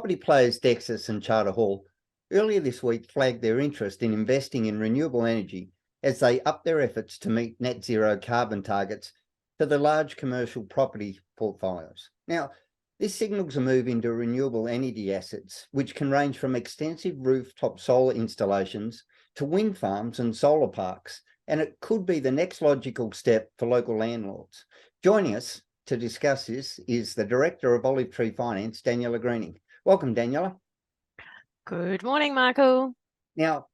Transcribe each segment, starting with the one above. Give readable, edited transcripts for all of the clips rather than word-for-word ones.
Property players Dexus and Charter Hall earlier this week flagged their interest in investing in renewable energy as they up their efforts to meet net zero carbon targets for the large commercial property portfolios. Now, this signals a move into renewable energy assets, which can range from extensive rooftop solar installations to wind farms and solar parks, and it could be the next logical step for local landlords. Joining us to discuss this is the Director of Olive Tree Finance, Daniela Greening. Welcome, Daniela. Good morning, Michael. Now,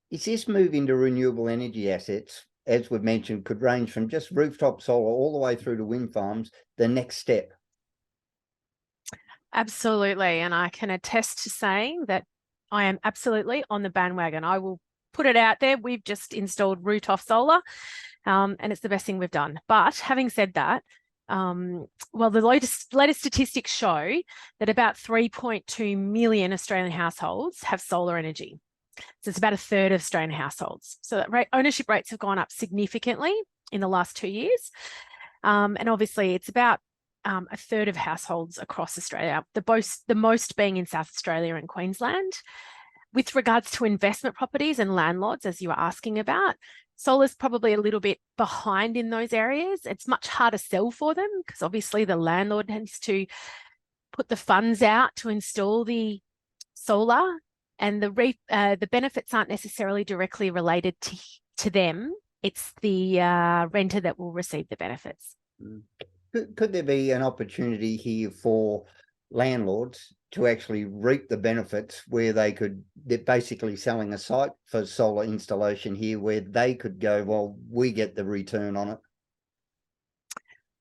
is this move into renewable energy assets, as we've mentioned, could range from just rooftop solar all the way through to wind farms, the next step? Absolutely. And I can attest to saying that I am absolutely on the bandwagon. I will put it out there. We've just installed rooftop solar, and it's the best thing we've done. But having said that, well, the latest statistics show that about 3.2 million Australian households have solar energy. So it's about a third of Australian households. So that ownership rates have gone up significantly in the last 2 years. And obviously it's about a third of households across Australia, the most being in South Australia and Queensland. With regards to investment properties and landlords, as you were asking about, solar's probably a little bit behind in those areas. It's much harder to sell for them because obviously the landlord has to put the funds out to install the solar, and the benefits aren't necessarily directly related to them. It's the renter that will receive the benefits. Could there be an opportunity here for landlords to actually reap the benefits where they're basically selling a site for solar installation here where they could go, well, we get the return on it?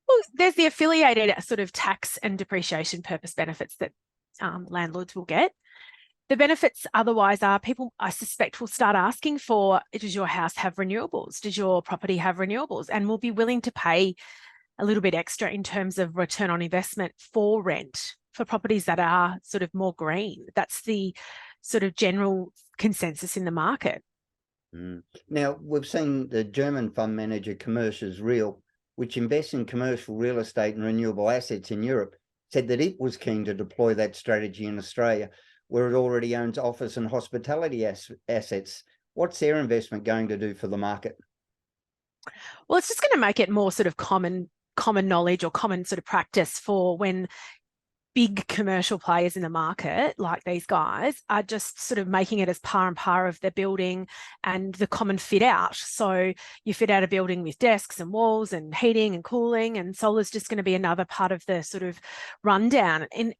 Well, there's the affiliated sort of tax and depreciation purpose benefits that landlords will get. The benefits otherwise are people, I suspect, will start asking for, does your house have renewables? Does your property have renewables? And will be willing to pay a little bit extra in terms of return on investment for rent for properties that are sort of more green. That's the sort of general consensus in the market. Now, we've seen the German fund manager Commercials Real, which invests in commercial real estate and renewable assets in Europe, said that it was keen to deploy that strategy in Australia, where it already owns office and hospitality assets. What's their investment going to do for the market? Well, it's just going to make it more sort of common knowledge or common sort of practice for when big commercial players in the market, like these guys, are just sort of making it as par and par of their building and the common fit out. So you fit out a building with desks and walls and heating and cooling, and solar's just going to be another part of the sort of rundown. And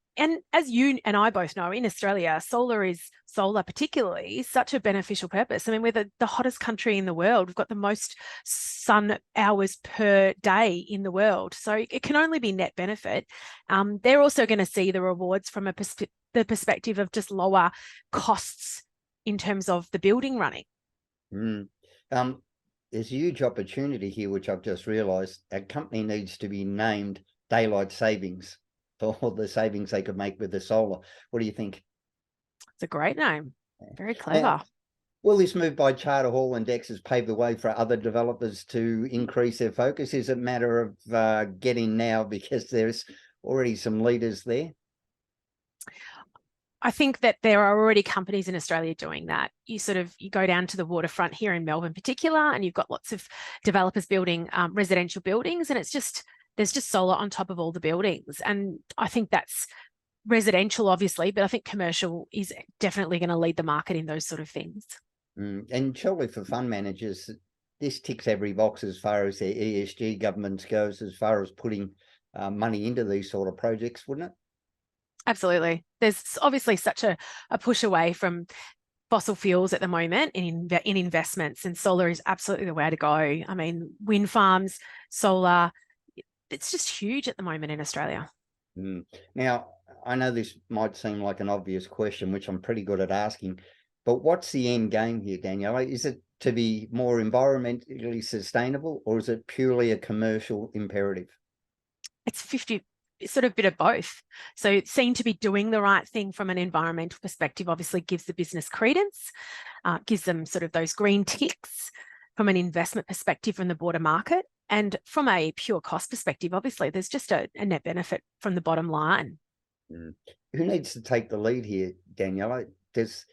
as you and I both know, in Australia, solar particularly, such a beneficial purpose. I mean, we're the hottest country in the world. We've got the most sun hours per day in the world. So it can only be net benefit. They're also going to see the rewards from the perspective of just lower costs in terms of the building running. There's a huge opportunity here, which I've just realised. A company needs to be named Daylight Savings for the savings they could make with the solar. What do you think? It's a great name. Very clever. Now, will this move by Charter Hall and Dexus pave the way for other developers to increase their focus? Is it a matter of getting now because there's already some leaders there? I think that there are already companies in Australia doing that. You go down to the waterfront here in Melbourne in particular, and you've got lots of developers building residential buildings, and there's just solar on top of all the buildings. And I think that's residential, obviously, but I think commercial is definitely going to lead the market in those sort of things. And surely for fund managers, this ticks every box as far as their ESG governance goes, as far as putting money into these sort of projects, wouldn't it? Absolutely. There's obviously such a push away from fossil fuels at the moment in investments, and solar is absolutely the way to go. I mean, wind farms, solar, it's just huge at the moment in Australia. Now, I know this might seem like an obvious question, which I'm pretty good at asking, but what's the end game here, Daniela? Is it to be more environmentally sustainable, or is it purely a commercial imperative? It's sort of bit of both. So seen to be doing the right thing from an environmental perspective obviously gives the business credence, gives them sort of those green ticks from an investment perspective from the broader market. And from a pure cost perspective, obviously, there's just a net benefit from the bottom line. Who needs to take the lead here, Daniela? Does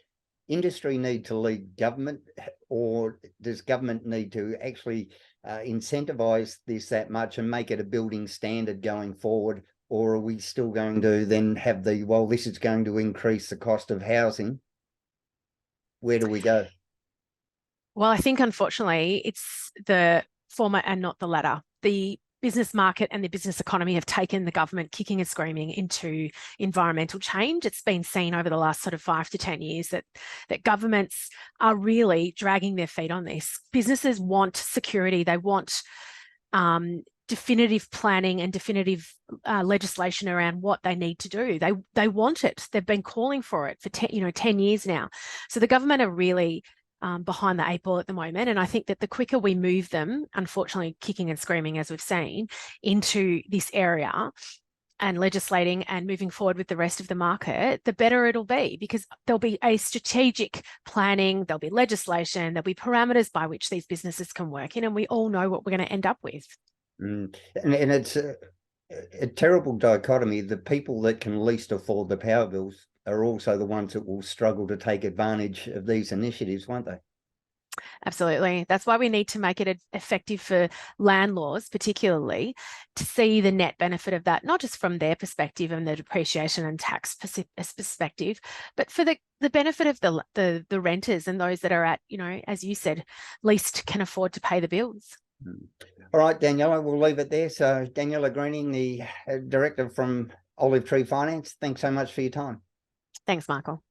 industry need to lead government, or does government need to actually incentivize this that much and make it a building standard going forward? Or are we still going to then have the, well, this is going to increase the cost of housing? Where do we go? Well, I think unfortunately it's the former and not the latter. The business market and the business economy have taken the government kicking and screaming into environmental change. It's been seen over the last sort of 5 to 10 years that governments are really dragging their feet on this. Businesses want security. They want definitive planning and definitive legislation around what they need to do. They want it. They've been calling for it for 10 years now. So the government are really behind the 8 ball at the moment. And I think that the quicker we move them, unfortunately, kicking and screaming, as we've seen, into this area and legislating and moving forward with the rest of the market, the better it'll be, because there'll be a strategic planning, there'll be legislation, there'll be parameters by which these businesses can work in, and we all know what we're going to end up with. And it's a terrible dichotomy. The people that can least afford the power bills are also the ones that will struggle to take advantage of these initiatives, won't they? Absolutely. That's why we need to make it effective for landlords, particularly, to see the net benefit of that, not just from their perspective and the depreciation and tax perspective, but for the benefit of the renters and those that are at, as you said, least can afford to pay the bills. All right, Daniela, we'll leave it there. So Daniela Greening, the director from Olive Tree Finance, thanks so much for your time. Thanks, Michael.